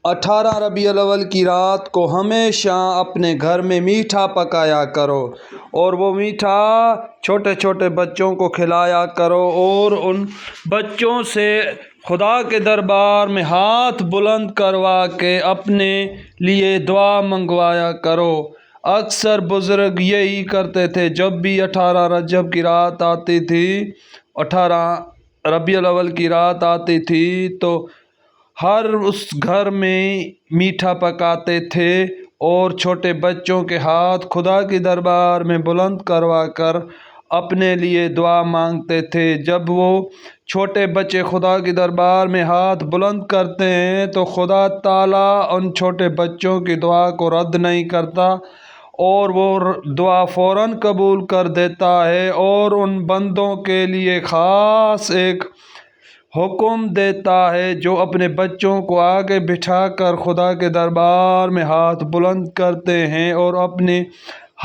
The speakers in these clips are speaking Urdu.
18 ربیع الاول کی رات کو ہمیشہ اپنے گھر میں میٹھا پکایا کرو اور وہ میٹھا چھوٹے چھوٹے بچوں کو کھلایا کرو اور ان بچوں سے خدا کے دربار میں ہاتھ بلند کروا کے اپنے لیے دعا منگوایا کرو۔ اکثر بزرگ یہی کرتے تھے، جب بھی 18 رجب کی رات آتی تھی، 18 ربیع الاول کی رات آتی تھی تو ہر اس گھر میں میٹھا پکاتے تھے اور چھوٹے بچوں کے ہاتھ خدا کے دربار میں بلند کروا کر اپنے لیے دعا مانگتے تھے۔ جب وہ چھوٹے بچے خدا کے دربار میں ہاتھ بلند کرتے ہیں تو خدا تعالیٰ ان چھوٹے بچوں کی دعا کو رد نہیں کرتا اور وہ دعا فوراً قبول کر دیتا ہے اور ان بندوں کے لیے خاص ایک حکم دیتا ہے جو اپنے بچوں کو آگے بٹھا کر خدا کے دربار میں ہاتھ بلند کرتے ہیں اور اپنی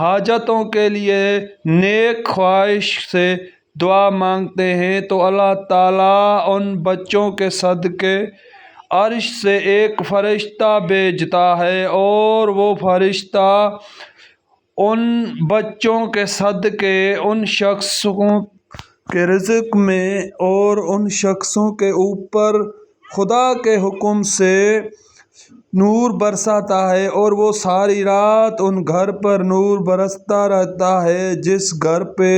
حاجتوں کے لیے نیک خواہش سے دعا مانگتے ہیں، تو اللہ تعالیٰ ان بچوں کے صدقے عرش سے ایک فرشتہ بھیجتا ہے اور وہ فرشتہ ان بچوں کے صدقے ان شخصوں کے رزق میں اور ان شخصوں کے اوپر خدا کے حکم سے نور برساتا ہے اور وہ ساری رات ان گھر پر نور برستا رہتا ہے۔ جس گھر پہ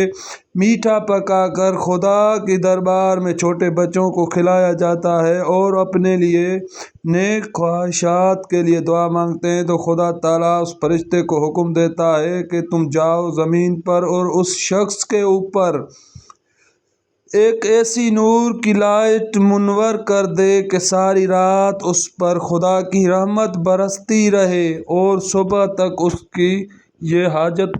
میٹھا پکا کر خدا کے دربار میں چھوٹے بچوں کو کھلایا جاتا ہے اور اپنے لیے نیک خواہشات کے لیے دعا مانگتے ہیں، تو خدا تعالیٰ اس فرشتے کو حکم دیتا ہے کہ تم جاؤ زمین پر اور اس شخص کے اوپر ایک ایسی نور کی لائٹ منور کر دے کہ ساری رات اس پر خدا کی رحمت برستی رہے اور صبح تک اس کی یہ حاجت